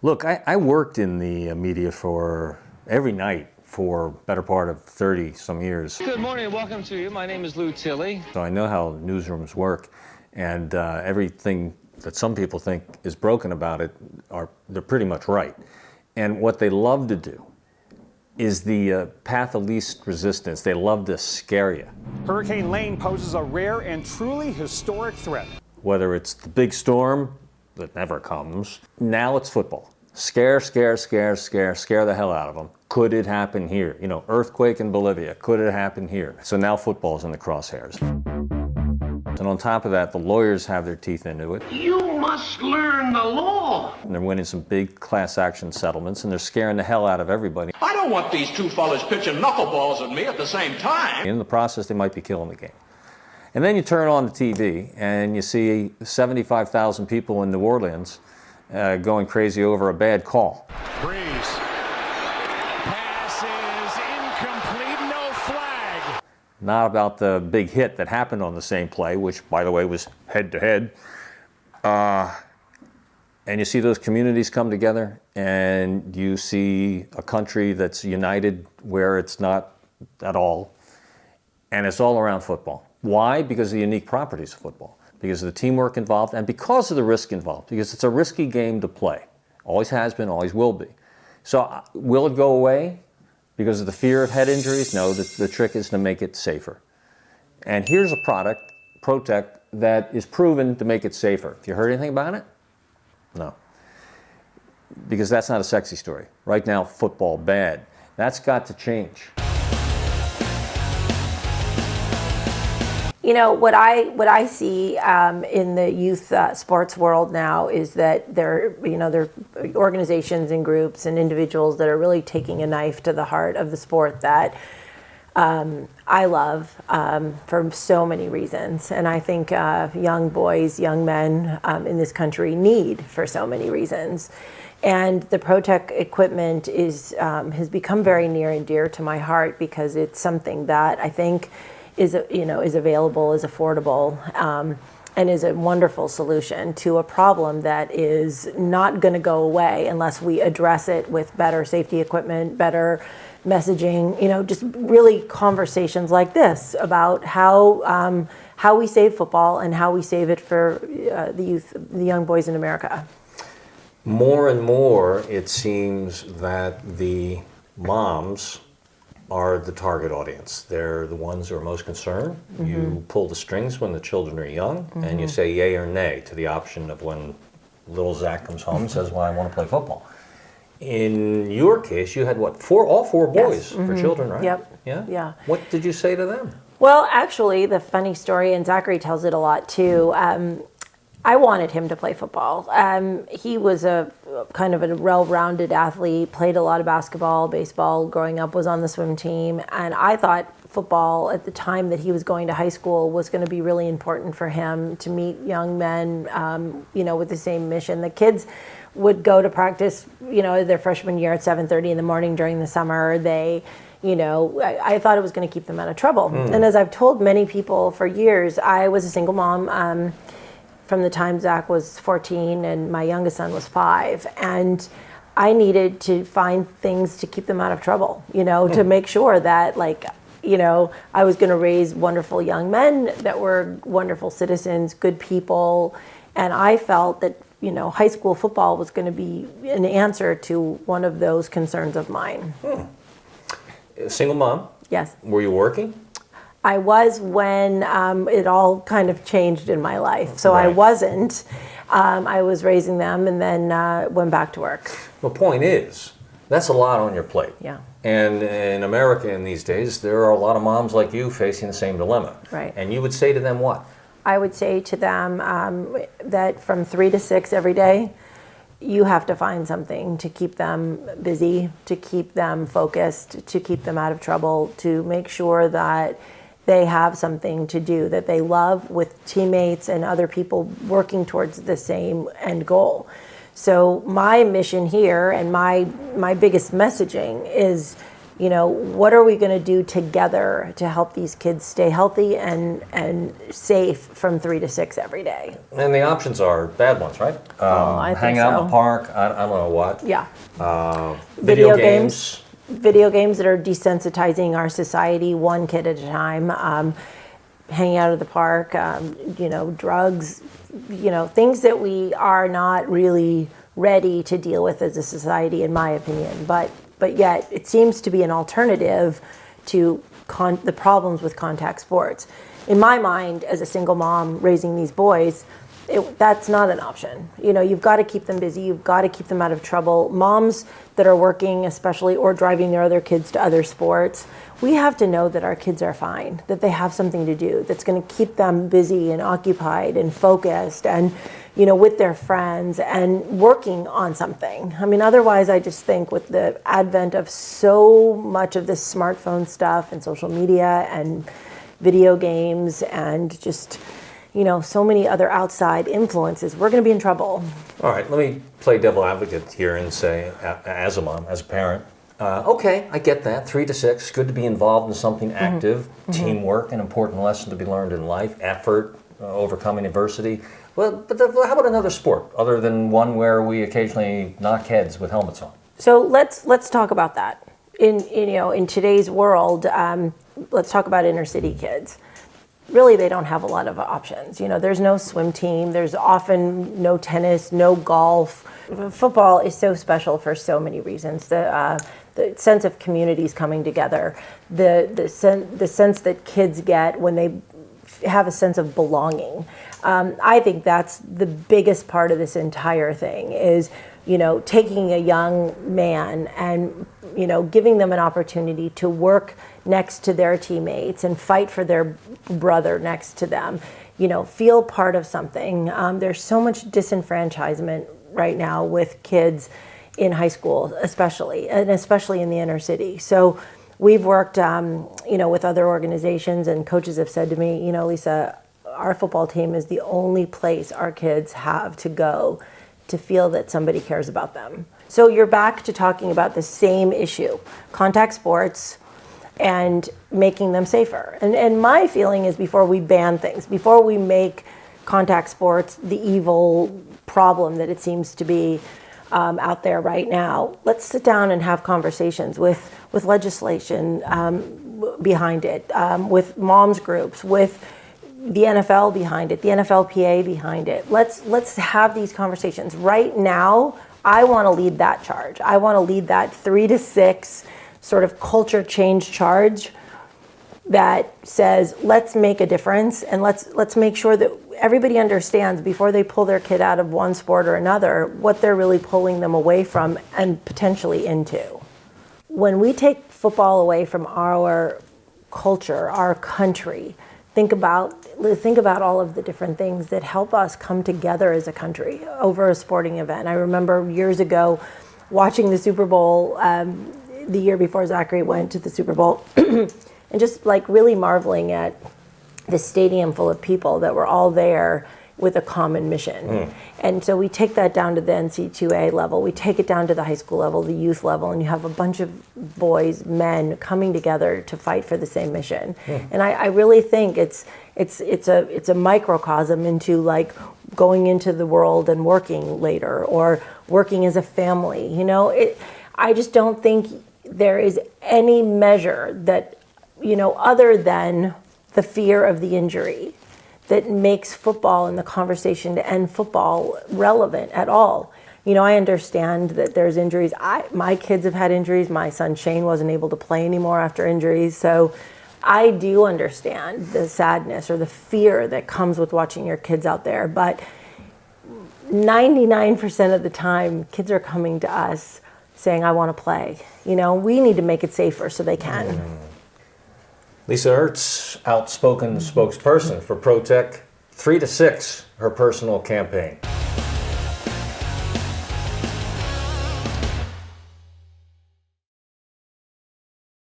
Look, I worked in the media for every night for better part of 30 some years. Good morning and welcome to you. My name is Tilley. So I know how newsrooms work, and everything that some people think is broken about it, they're pretty much right. And what they love to do is the path of least resistance. They love to scare you. Hurricane Lane poses a rare and truly historic threat. Whether it's the big storm that never comes, now it's football. Scare the hell out of them. Could it happen here? You know, earthquake in Bolivia, could it happen here? So now football's in the crosshairs. And on top of that, the lawyers have their teeth into it. You must learn the law. And they're winning some big class action settlements, and they're scaring the hell out of everybody. I don't want these two fellas pitching knuckleballs at me at the same time. In the process, they might be killing the game. And then you turn on the TV, and you see 75,000 people in New Orleans going crazy over a bad call. Breeze. Pass is incomplete, no flag. Not about the big hit that happened on the same play, which, by the way, was head-to-head. And you see those communities come together, and you see a country that's united where it's not at all. And it's all around football. Why? Because of the unique properties of football. Because of the teamwork involved, and because of the risk involved. Because it's a risky game to play. Always has been, always will be. So will it go away because of the fear of head injuries? No, the trick is to make it safer. And here's a product, Protect, that is proven to make it safer. Have you heard anything about it? No. Because that's not a sexy story. Right now, football bad. That's got to change. You know, what I see in the youth sports world now is that there are organizations and groups and individuals that are really taking a knife to the heart of the sport that I love for so many reasons. And I think young boys, young men in this country need for so many reasons. And the Protect equipment has become very near and dear to my heart because it's something that I think is available, is affordable, and is a wonderful solution to a problem that is not going to go away unless we address it with better safety equipment, better messaging, just really conversations like this about how we save football and how we save it for the youth, the young boys in America. More and more, it seems that the moms are the target audience. They're the ones who are most concerned. Mm-hmm. You pull the strings when the children are young, mm-hmm. and you say yay or nay to the option of when little Zach comes home and says, well, I want to play football. In your case, you had what, all four boys, yes. for mm-hmm. children, right? Yep. Yeah? What did you say to them? Well, actually, the funny story, and Zachary tells it a lot too, I wanted him to play football. He was a kind of a well-rounded athlete, played a lot of basketball, baseball, growing up, was on the swim team. And I thought football at the time that he was going to high school was going to be really important for him to meet young men, with the same mission. The kids would go to practice, their freshman year at 7:30 in the morning during the summer. I thought it was going to keep them out of trouble. And as I've told many people for years, I was a single mom, from the time Zach was 14 and my youngest son was 5. And I needed to find things to keep them out of trouble, to make sure that I was going to raise wonderful young men that were wonderful citizens, good people. And I felt that, high school football was going to be an answer to one of those concerns of mine. Single mom? Yes. Were you working? I was when it all kind of changed in my life. So right. I wasn't. I was raising them and then went back to work. The point is, that's a lot on your plate. Yeah. And in America in these days, there are a lot of moms like you facing the same dilemma. Right. And you would say to them what? I would say to them that from 3 to 6 every day, you have to find something to keep them busy, to keep them focused, to keep them out of trouble, to make sure that they have something to do that they love with teammates and other people working towards the same end goal. So my mission here and my biggest messaging is what are we going to do together to help these kids stay healthy and safe from 3 to 6 every day? And the options are bad ones, right? I think Hang out in so. the park, I don't know what. Yeah. Video games. Video games that are desensitizing our society one kid at a time. Hanging out at the park, drugs, things that we are not really ready to deal with as a society, in my opinion. But yet it seems to be an alternative to the problems with contact sports. In my mind, as a single mom raising these boys, that's not an option. You've got to keep them busy. You've got to keep them out of trouble. Moms that are working, especially, or driving their other kids to other sports, we have to know that our kids are fine, that they have something to do that's going to keep them busy and occupied and focused and, with their friends and working on something. I mean, otherwise, I just think with the advent of so much of this smartphone stuff and social media and video games and just so many other outside influences, we're going to be in trouble. All right, let me play devil advocate here and say, as a mom, as a parent, okay, I get that. 3 to 6, good to be involved in something active, teamwork, an important lesson to be learned in life, effort, overcoming adversity. Well, but how about another sport other than one where we occasionally knock heads with helmets on? So let's talk about that. In today's world, let's talk about inner city kids. Really, they don't have a lot of options. There's no swim team. There's often no tennis, no golf. Football is so special for so many reasons. The sense of communities coming together, the sense that kids get when they have a sense of belonging. I think that's the biggest part of this entire thing is, taking a young man and, giving them an opportunity to work next to their teammates and fight for their brother next to them, feel part of something. There's so much disenfranchisement right now with kids in high school, especially in the inner city. So we've worked, with other organizations, and coaches have said to me, Lisa, our football team is the only place our kids have to go to feel that somebody cares about them. So you're back to talking about the same issue, contact sports and making them safer. And my feeling is before we ban things, before we make contact sports the evil problem that it seems to be out there right now, let's sit down and have conversations with legislation behind it, with moms groups, with the NFL behind it, the NFLPA behind it. Let's have these conversations. Right now, I want to lead that charge. I want to lead that 3 to 6 sort of culture change charge that says, let's make a difference and let's make sure that everybody understands before they pull their kid out of one sport or another, what they're really pulling them away from and potentially into. When we take football away from our culture, our country, think about all of the different things that help us come together as a country over a sporting event. I remember years ago watching the Super Bowl, the year before Zachary went to the Super Bowl, and just like really marveling at the stadium full of people that were all there with a common mission. And so we take that down to the NC2A level, we take it down to the high school level, the youth level, and you have a bunch of boys, men coming together to fight for the same mission. And I really think it's a microcosm into like going into the world and working later or working as a family. I just don't think there is any measure that, other than the fear of the injury, that makes football and the conversation to end football relevant at all. I understand that there's injuries. My kids have had injuries. My son Shane wasn't able to play anymore after injuries. So I do understand the sadness or the fear that comes with watching your kids out there. But 99% of the time, kids are coming to us saying, I want to play. We need to make it safer so they can. Lisa Ertz, outspoken spokesperson for ProTech, 3 to 6, her personal campaign.